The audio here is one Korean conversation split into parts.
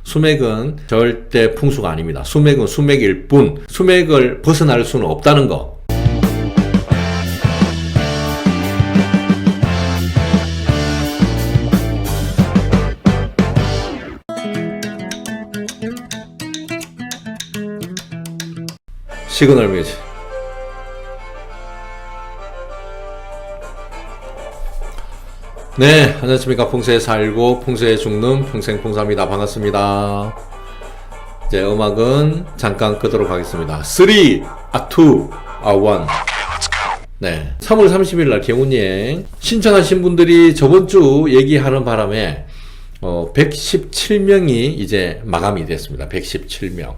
수맥은 절대 풍수가 아닙니다. 수맥은 수맥일 뿐, 수맥을 벗어날 수는 없다는 거. 시그널 뮤직. 네, 안녕하십니까. 풍수에 살고 풍수에 죽는 풍생풍사입니다. 반갑습니다. 이제 음악은 잠깐 끄도록 하겠습니다. 3, 2, 1. 네, 3월 30일 날 개운여행 신청하신 분들이 저번주 얘기하는 바람에 117명이 이제 마감이 됐습니다. 117명.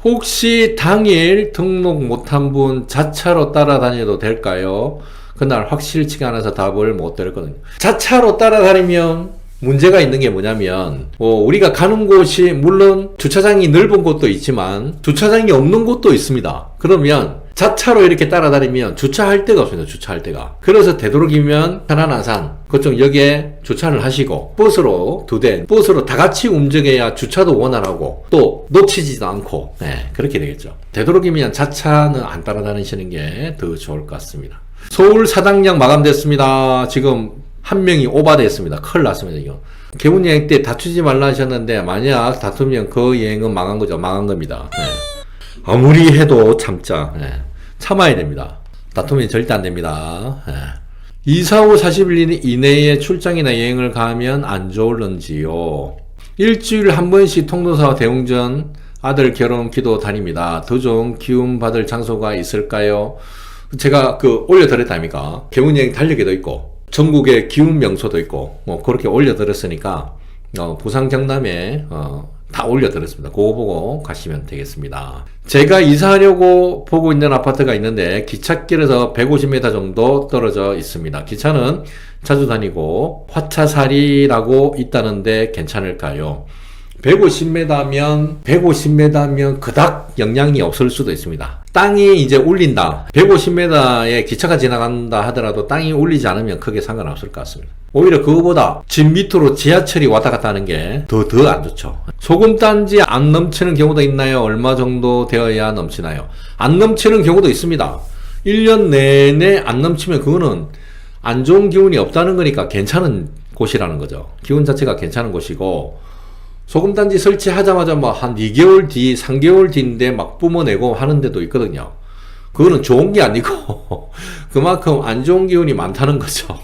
혹시 당일 등록 못한 분 자차로 따라다녀도 될까요? 그날 확실치가 않아서 답을 못 드렸거든요. 자차로 따라다니면 문제가 있는 게 뭐냐면 우리가 가는 곳이 물론 주차장이 넓은 곳도 있지만 주차장이 없는 곳도 있습니다. 그러면 자차로 이렇게 따라다니면 주차할 데가 없습니다. 주차할 데가. 그래서 되도록이면 편안한산 그쪽 역에 주차를 하시고 버스로 2대 버스로 다 같이 움직여야 주차도 원활하고 또 놓치지도 않고 그렇게 되겠죠. 되도록이면 자차는 안 따라다니시는 게 더 좋을 것 같습니다. 서울 사당역 마감됐습니다. 지금 한 명이 오바됐습니다. 큰일 났습니다. 이거 개운여행 때 다투지 말라 하셨는데 만약 다투면 그 여행은 망한 거죠. 망한 겁니다. 아무리 해도 참자. 참아야 됩니다. 다투면 절대 안 됩니다. 이사 후 40일 이내에 출장이나 여행을 가면 안 좋을런지요. 일주일에 한 번씩 통도사와 대웅전 아들 결혼 기도 다닙니다. 더 좋은 기운 받을 장소가 있을까요? 제가 올려드렸다니까. 개운여행 달력에도 있고 전국의 기운 명소도 있고 그렇게 올려드렸으니까 부산 경남에 다 올려드렸습니다. 그거 보고 가시면 되겠습니다. 제가 이사하려고 보고 있는 아파트가 있는데 기찻길에서 150m 정도 떨어져 있습니다. 기차는 자주 다니고 화차사리라고 있다는데 괜찮을까요? 150m면 그닥 영향이 없을 수도 있습니다. 땅이 이제 울린다. 150m에 기차가 지나간다 하더라도 땅이 울리지 않으면 크게 상관없을 것 같습니다. 오히려 그거보다 집 밑으로 지하철이 왔다 갔다 하는 게 더 안 좋죠. 소금단지 안 넘치는 경우도 있나요? 얼마 정도 되어야 넘치나요? 안 넘치는 경우도 있습니다. 1년 내내 안 넘치면 그거는 안 좋은 기운이 없다는 거니까 괜찮은 곳이라는 거죠. 기운 자체가 괜찮은 곳이고 소금단지 설치하자마자 한 2개월 뒤, 3개월 뒤인데 막 뿜어내고 하는 데도 있거든요. 그거는 좋은 게 아니고 그만큼 안 좋은 기운이 많다는 거죠.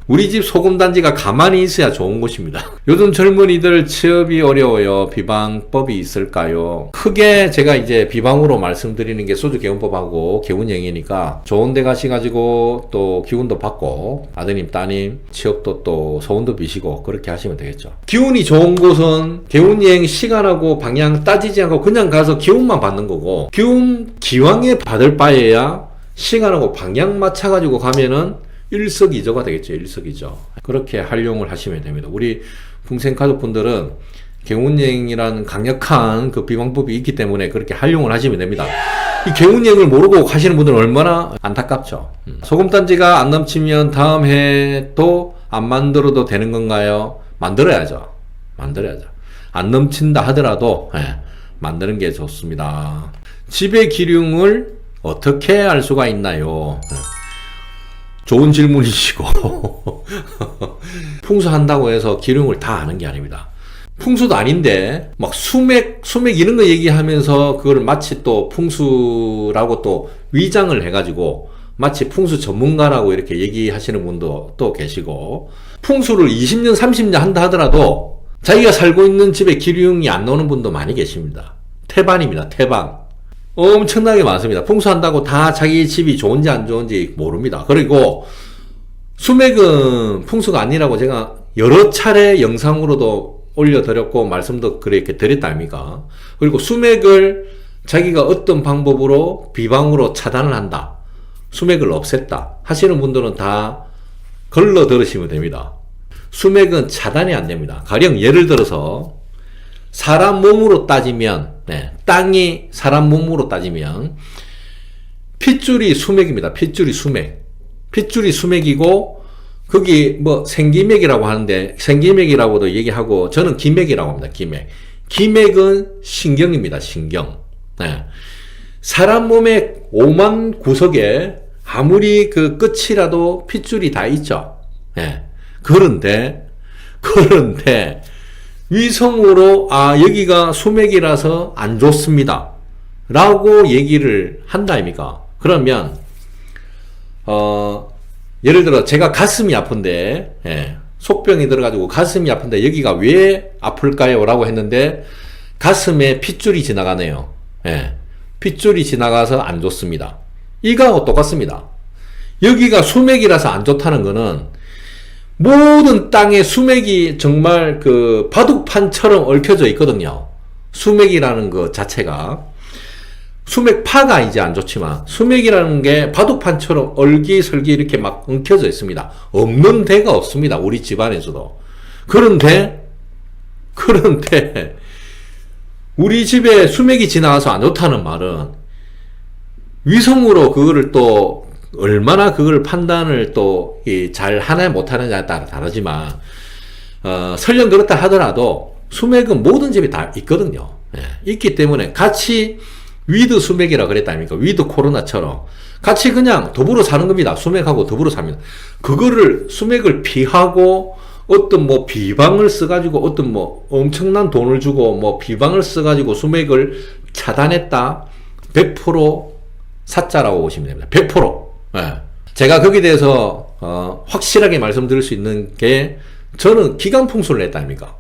우리 집 소금단지가 가만히 있어야 좋은 곳입니다. 요즘 젊은이들 취업이 어려워요. 비방법이 있을까요? 크게 제가 이제 비방으로 말씀드리는 게 소주 개운법하고 개운여행이니까 좋은 데 가셔가지고 또 기운도 받고 아드님, 따님 취업도 또 소원도 비시고 그렇게 하시면 되겠죠. 기운이 좋은 곳은 개운여행 시간하고 방향 따지지 않고 그냥 가서 기운만 받는 거고 기운 기왕에 받을 바에야 시간하고 방향 맞춰가지고 가면은 일석이조가 되겠죠. 일석이조. 그렇게 활용을 하시면 됩니다. 우리 풍생가족분들은 개운여행이라는 강력한 그 비방법이 있기 때문에 그렇게 활용을 하시면 됩니다. 이 개운여행을 모르고 가시는 분들은 얼마나 안타깝죠. 소금단지가 안 넘치면 다음 해도 안 만들어도 되는 건가요? 만들어야죠. 안 넘친다 하더라도 만드는 게 좋습니다. 집의 기륭을 어떻게 알 수가 있나요? 좋은 질문이시고 풍수한다고 해서 기륭을 다 아는 게 아닙니다. 풍수도 아닌데 막 수맥 이런 거 얘기하면서 그걸 마치 또 풍수라고 또 위장을 해가지고 마치 풍수 전문가라고 이렇게 얘기하시는 분도 또 계시고 풍수를 20년 30년 한다 하더라도 자기가 살고 있는 집에 기륭이 안 나오는 분도 많이 계십니다. 태반입니다. 태반. 엄청나게 많습니다. 풍수한다고 다 자기 집이 좋은지 안 좋은지 모릅니다. 그리고 수맥은 풍수가 아니라고 제가 여러 차례 영상으로도 올려드렸고 말씀도 그렇게 드렸다 아닙니까? 그리고 수맥을 자기가 어떤 방법으로 비방으로 차단을 한다. 수맥을 없앴다. 하시는 분들은 다 걸러 들으시면 됩니다. 수맥은 차단이 안 됩니다. 가령 예를 들어서 사람 몸으로 따지면 땅이 사람 몸으로 따지면 핏줄이 수맥입니다. 핏줄이 수맥이고 거기 생기맥이라고 하는데 생기맥이라고도 얘기하고 저는 기맥이라고 합니다. 기맥은 신경입니다. 신경. 네. 사람 몸의 오만 구석에 아무리 그 끝이라도 핏줄이 다 있죠. 네. 그런데 위성으로 여기가 수맥이라서 안 좋습니다 라고 얘기를 한다 아닙니까? 그러면 예를 들어 제가 가슴이 아픈데 속병이 들어가지고 가슴이 아픈데 여기가 왜 아플까요? 라고 했는데 가슴에 핏줄이 지나가네요. 핏줄이 지나가서 안 좋습니다. 이거하고 똑같습니다. 여기가 수맥이라서 안 좋다는 거는 모든 땅에 수맥이 정말 그 바둑판처럼 얽혀져 있거든요. 수맥이라는 것 자체가. 수맥파가 이제 안 좋지만 수맥이라는 게 바둑판처럼 얼기설기 이렇게 막 엉켜져 있습니다. 없는 데가 없습니다. 우리 집안에서도. 그런데 우리 집에 수맥이 지나가서 안 좋다는 말은 위성으로 그거를 또 얼마나 그걸 판단을 또 잘 하냐 못하느냐에 따라 다르지만 설령 그렇다 하더라도 수맥은 모든 집에 다 있거든요. 있기 때문에 같이 위드 수맥이라 그랬다 아닙니까? 위드 코로나처럼 같이 그냥 더불어 사는 겁니다. 수맥하고 더불어 삽니다. 그거를 수맥을 피하고 어떤 뭐 비방을 써가지고 어떤 뭐 엄청난 돈을 주고 뭐 비방을 써가지고 수맥을 차단했다. 100% 사자라고 보시면 됩니다. 100%. 제가 거기에 대해서 확실하게 말씀드릴 수 있는 게 저는 기관풍수를 했다 아닙니까?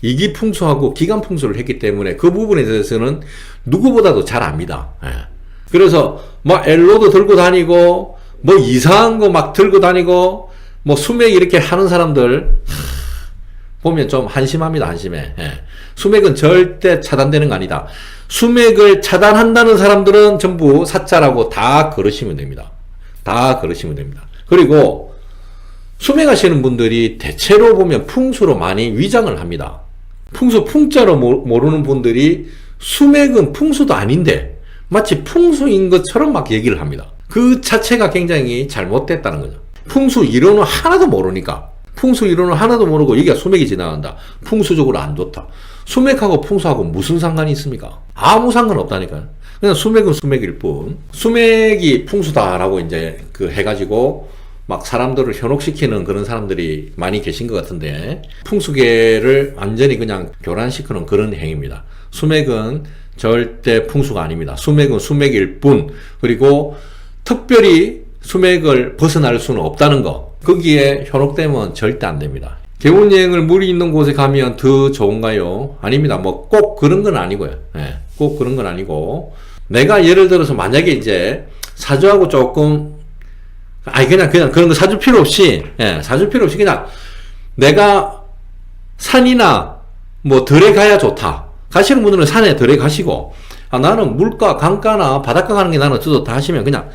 이기풍수하고 기관풍수를 했기 때문에 그 부분에 대해서는 누구보다도 잘 압니다. 그래서 막 엘로도 들고 다니고 뭐 이상한 거 막 들고 다니고 뭐 수맥 이렇게 하는 사람들 보면 좀 한심합니다. 한심해. 수맥은 절대 차단되는 거 아니다. 수맥을 차단한다는 사람들은 전부 사자라고 다 걸으시면 됩니다. 다 걸으시면 됩니다. 그리고 수맥하시는 분들이 대체로 보면 풍수로 많이 위장을 합니다. 풍자로 모르는 분들이 수맥은 풍수도 아닌데 마치 풍수인 것처럼 막 얘기를 합니다. 그 자체가 굉장히 잘못됐다는 거죠. 풍수 이론을 하나도 모르니까. 풍수 이론을 하나도 모르고 여기가 수맥이 지나간다. 풍수적으로 안 좋다. 수맥하고 풍수하고 무슨 상관이 있습니까? 아무 상관 없다니까요. 그냥 수맥은 수맥일 뿐. 수맥이 풍수다라고 이제 해가지고 막 사람들을 현혹시키는 그런 사람들이 많이 계신 것 같은데 풍수계를 완전히 그냥 교란시키는 그런 행위입니다. 수맥은 절대 풍수가 아닙니다. 수맥은 수맥일 뿐. 그리고 특별히 수맥을 벗어날 수는 없다는 거. 거기에 현혹되면 절대 안 됩니다. 개운여행을 물이 있는 곳에 가면 더 좋은가요? 아닙니다. 뭐 꼭 그런 건 아니고요. 꼭 그런 건 아니고 내가 예를 들어서 만약에 이제 사주하고 조금 그냥 그런 거 사줄 필요 없이 사줄 필요 없이 그냥 내가 산이나 뭐 들에 가야 좋다. 가시는 분들은 산에 들에 가시고 나는 물가, 강가나 바닷가 가는 게 나는 더 좋다 하시면 그냥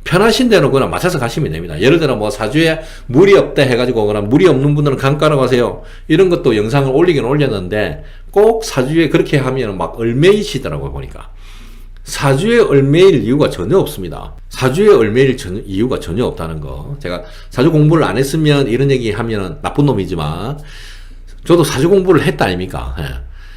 편하신 대로 그냥 맞춰서 가시면 됩니다. 예를 들어 뭐 사주에 물이 없다 해가지고 그냥 물이 없는 분들은 강가로 가세요. 이런 것도 영상을 올리긴 올렸는데 꼭 사주에 그렇게 하면 막 얼매이시더라고요 보니까. 사주에 얼매일 이유가 전혀 없습니다. 사주에 얼매일 이유가 전혀 없다는 거. 제가 사주 공부를 안 했으면 이런 얘기 하면 나쁜 놈이지만 저도 사주 공부를 했다 아닙니까?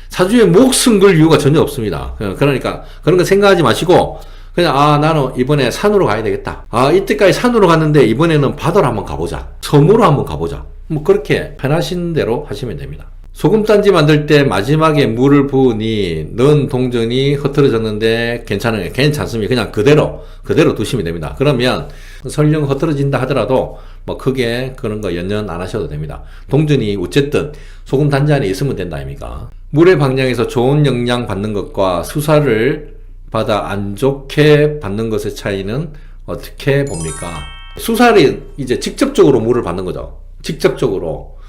사주에 목숨 걸 이유가 전혀 없습니다. 그러니까 그런 거 생각하지 마시고 그냥 나는 이번에 산으로 가야 되겠다. 이때까지 산으로 갔는데 이번에는 바다로 한번 가보자. 섬으로 한번 가보자. 뭐 그렇게 편하신 대로 하시면 됩니다. 소금단지 만들 때 마지막에 물을 부으니 넣은 동전이 흐트러졌는데 괜찮습니다. 그냥 그대로 두시면 됩니다. 그러면 설령 흐트러진다 하더라도 뭐 크게 그런 거 연연 안 하셔도 됩니다. 동전이 어쨌든 소금단지 안에 있으면 된다 아닙니까? 물의 방향에서 좋은 영향 받는 것과 수사를 받아 안 좋게 받는 것의 차이는 어떻게 봅니까? 수살이 이제 직접적으로 물을 받는 거죠. 직접적으로.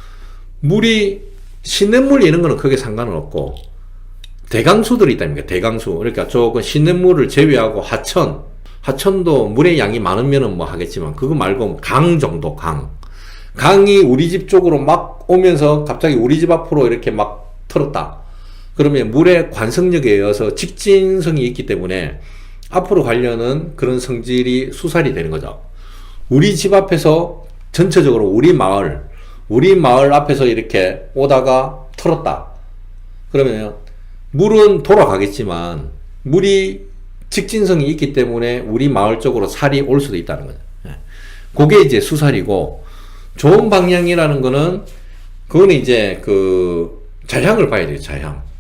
물이 시냇물 이런 거는 크게 상관은 없고 대강수들이 있다니까. 대강수. 그러니까 조금 시냇물을 제외하고 하천도 물의 양이 많으면은 뭐 하겠지만 그거 말고 강 정도. 강이 우리 집 쪽으로 막 오면서 갑자기 우리 집 앞으로 이렇게 막 틀었다. 그러면 물의 관성력에 의해서 직진성이 있기 때문에 앞으로 가려는 그런 성질이 수살이 되는 거죠. 우리 집 앞에서 전체적으로 우리 마을 앞에서 이렇게 오다가 털었다. 그러면 물은 돌아가겠지만 물이 직진성이 있기 때문에 우리 마을 쪽으로 살이 올 수도 있다는 거죠. 그게 이제 수살이고, 좋은 방향이라는 거는 그거는 이제 그 자향을 봐야 돼요.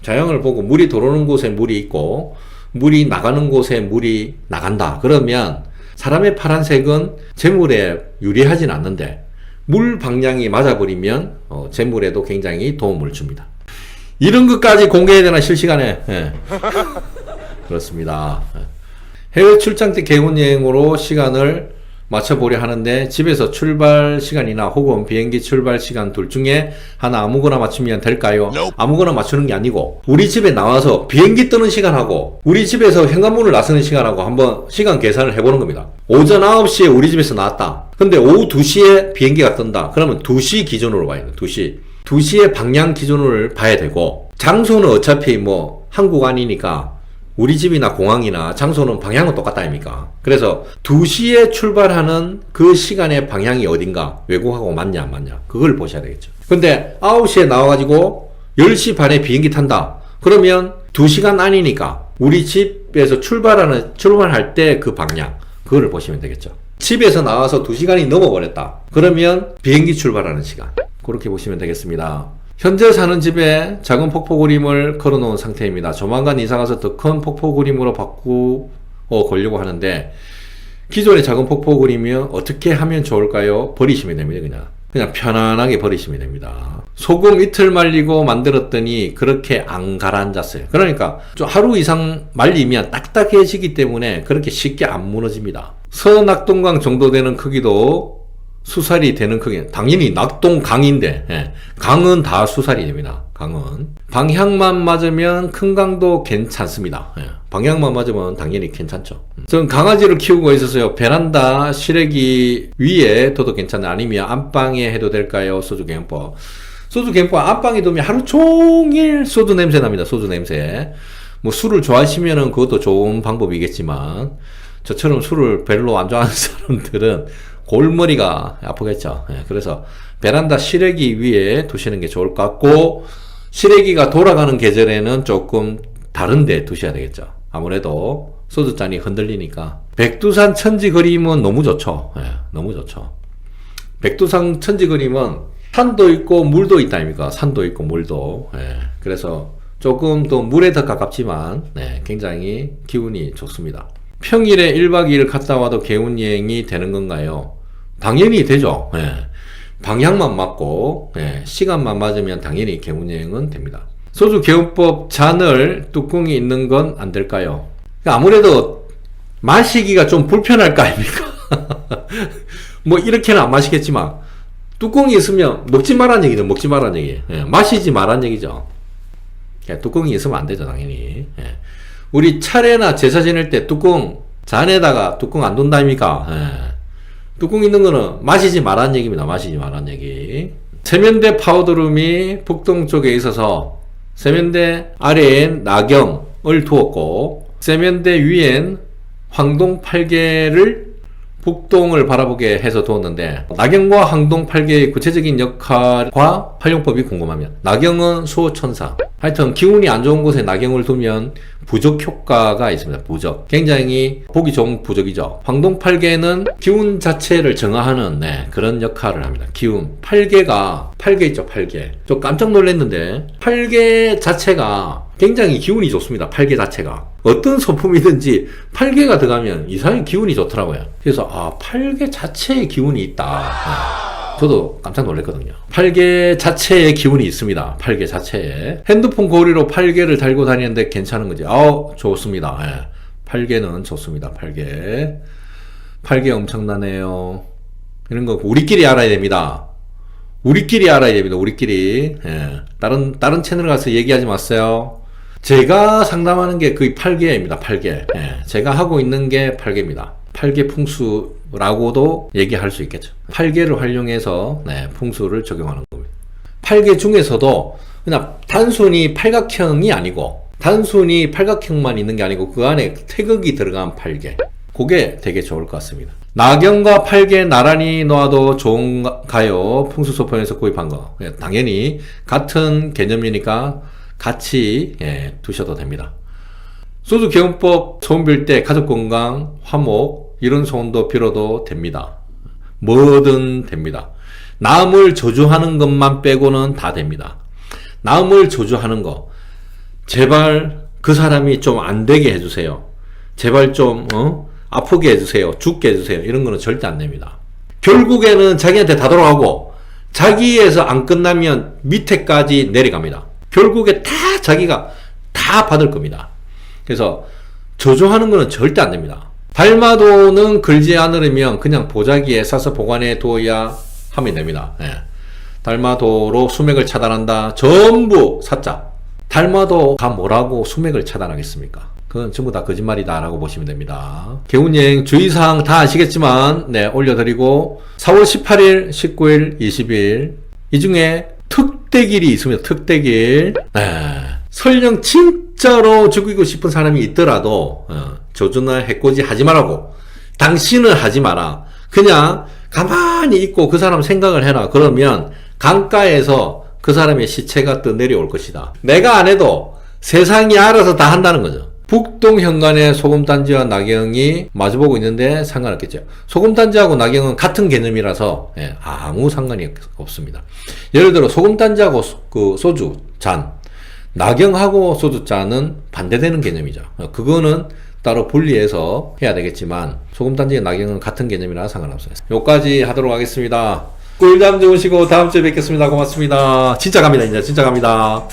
자향을 보고 물이 들어오는 곳에 물이 있고 물이 나가는 곳에 물이 나간다. 그러면 사람의 파란색은 재물에 유리하진 않는데 물 방향이 맞아버리면 재물에도 굉장히 도움을 줍니다. 이런 것까지 공개해야 되나 실시간에? 예. 그렇습니다. 해외 출장 때 개운 여행으로 시간을 맞춰보려 하는데 집에서 출발 시간이나 혹은 비행기 출발 시간 둘 중에 하나 아무거나 맞추면 될까요? 아무거나 맞추는 게 아니고 우리 집에 나와서 비행기 뜨는 시간하고 우리 집에서 현관문을 나서는 시간하고 한번 시간 계산을 해보는 겁니다. 오전 9시에 우리 집에서 나왔다. 근데 오후 2시에 비행기가 뜬다. 그러면 2시 기준으로 봐야 돼요. 2시의 방향 기준을 봐야 되고, 장소는 어차피 뭐 한국 아니니까 우리 집이나 공항이나 장소는 방향은 똑같다 아닙니까? 그래서 2시에 출발하는 그 시간의 방향이 어딘가, 외국하고 맞냐 안 맞냐, 그걸 보셔야 되겠죠. 근데 9시에 나와가지고 10시 반에 비행기 탄다. 그러면 2시간 아니니까 우리 집에서 출발할 때 그 방향, 그거를 보시면 되겠죠. 집에서 나와서 2시간이 넘어버렸다. 그러면 비행기 출발하는 시간, 그렇게 보시면 되겠습니다. 현재 사는 집에 작은 폭포 그림을 걸어 놓은 상태입니다. 조만간 이사가서 더 큰 폭포 그림으로 바꾸어 걸려고 하는데, 기존의 작은 폭포 그림이면 어떻게 하면 좋을까요? 버리시면 됩니다. 그냥 편안하게 버리시면 됩니다. 소금 이틀 말리고 만들었더니 그렇게 안 가라앉았어요. 그러니까 좀 하루 이상 말리면 딱딱해지기 때문에 그렇게 쉽게 안 무너집니다. 서낙동강 정도 되는 크기도 수살이 되는 크기, 당연히 낙동강인데, 예, 강은 다 수살이 됩니다. 강은 방향만 맞으면 큰 강도 괜찮습니다. 예, 방향만 맞으면 당연히 괜찮죠. 저는 강아지를 키우고 있어서요, 베란다 시래기 위에 둬도 괜찮아요. 아니면 안방에 해도 될까요? 소주 갱법 안방에 두면 하루 종일 소주 냄새 납니다. 소주 냄새. 뭐 술을 좋아하시면은 그것도 좋은 방법이겠지만, 저처럼 술을 별로 안 좋아하는 사람들은 골머리가 아프겠죠. 예, 그래서 베란다 시래기 위에 두시는 게 좋을 것 같고, 시래기가 돌아가는 계절에는 조금 다른 데 두셔야 되겠죠. 아무래도 소주잔이 흔들리니까. 백두산 천지 그림은 너무 좋죠. 예, 너무 좋죠. 백두산 천지 그림은 산도 있고 물도 있다 아닙니까? 산도 있고 물도. 예, 그래서 조금 더 물에 더 가깝지만, 네, 굉장히 기운이 좋습니다. 평일에 1박 2일 갔다 와도 개운 여행이 되는 건가요? 당연히 되죠. 예. 방향만 맞고, 예, 시간만 맞으면 당연히 개운 여행은 됩니다. 소주 개운법 잔을 뚜껑이 있는 건 안 될까요? 아무래도 마시기가 좀 불편할 거 아닙니까? 뭐 이렇게는 안 마시겠지만 뚜껑이 있으면 먹지 말란 얘기죠. 먹지 말란 얘기. 예, 마시지 말란 얘기죠. 예, 뚜껑이 있으면 안 되죠, 당연히. 예. 우리 차례나 제사 지낼 때 뚜껑, 잔에다가 뚜껑 안 둔다입니까? 예. 뚜껑 있는 거는 마시지 말란 얘기입니다. 마시지 말란 얘기. 세면대 파우더룸이 북동쪽에 있어서 세면대 아래엔 나경을 두었고, 세면대 위엔 황동 8개를 북동을 바라보게 해서 두었는데, 나경과 황동 8개의 구체적인 역할과 활용법이 궁금합니다. 나경은 수호천사. 하여튼 기운이 안 좋은 곳에 나경을 두면 부적 효과가 있습니다. 부적. 굉장히 보기 좋은 부적이죠. 황동 8개는 기운 자체를 정화하는, 네, 그런 역할을 합니다. 기운. 8개 있죠, 8개. 저 깜짝 놀랐는데 8개 자체가 굉장히 기운이 좋습니다. 8개 자체가. 어떤 소품이든지 8개가 들어가면 이상하게 기운이 좋더라고요. 그래서 8개 자체에 기운이 있다. 네. 저도 깜짝 놀랐거든요. 8개 자체에 기운이 있습니다. 8개 자체에. 핸드폰 고리로 8개를 달고 다니는데 괜찮은 거지. 좋습니다. 예. 8개는 좋습니다. 8개. 8개 엄청나네요. 이런 거 우리끼리 알아야 됩니다. 우리끼리 알아야 됩니다. 우리끼리. 예. 다른 채널 가서 얘기하지 마세요. 제가 상담하는 게 거의 8개입니다. 8개. 예. 제가 하고 있는 게 8개입니다. 8개 풍수라고도 얘기할 수 있겠죠. 8개를 활용해서, 네, 풍수를 적용하는 겁니다. 8개 중에서도 그냥 단순히 팔각형이 아니고, 단순히 팔각형만 있는 게 아니고 그 안에 태극이 들어간 8개. 그게 되게 좋을 것 같습니다. 나경과 8개 나란히 놓아도 좋은가요? 풍수소품에서 구입한 거. 당연히 같은 개념이니까 같이 두셔도 됩니다. 소주 개헌법 소원 빌 때 가족 건강, 화목 이런 소원도 빌어도 됩니다. 뭐든 됩니다. 남을 저주하는 것만 빼고는 다 됩니다. 남을 저주하는 거 제발 그 사람이 좀 안 되게 해주세요. 제발 좀 아프게 해주세요. 죽게 해주세요. 이런 거는 절대 안 됩니다. 결국에는 자기한테 다 돌아가고 자기에서 안 끝나면 밑에까지 내려갑니다. 결국에 다 자기가 다 받을 겁니다. 그래서 저주하는 거는 절대 안 됩니다. 달마도는 걸지 않으려면 그냥 보자기에 싸서 보관해 두어야 하면 됩니다. 달마도로 수맥을 차단한다. 전부 사자. 달마도가 뭐라고 수맥을 차단하겠습니까? 그건 전부 다 거짓말이다 라고 보시면 됩니다. 개운여행 주의사항 다 아시겠지만 올려드리고 4월 18일, 19일, 20일 이 중에 특대길이 있습니다. 특대길. 설령 진짜로 죽이고 싶은 사람이 있더라도 조주나 해코지 하지 말라고. 당신은 하지 마라. 그냥 가만히 있고 그 사람 생각을 해라. 그러면 강가에서 그 사람의 시체가 떠 내려올 것이다. 내가 안 해도 세상이 알아서 다 한다는 거죠. 북동 현관에 소금단지와 나경이 마주보고 있는데 상관없겠죠. 소금단지하고 나경은 같은 개념이라서 아무 상관이 없습니다. 예를 들어 소금단지하고 그 소주 잔, 나경하고 소주 잔은 반대되는 개념이죠. 그거는 따로 분리해서 해야 되겠지만 소금단지와 나경은 같은 개념이라 상관없어요. 여기까지 하도록 하겠습니다. 꿀잠 주무시고 다음 주에 뵙겠습니다. 고맙습니다. 진짜 갑니다. 이제 진짜 갑니다.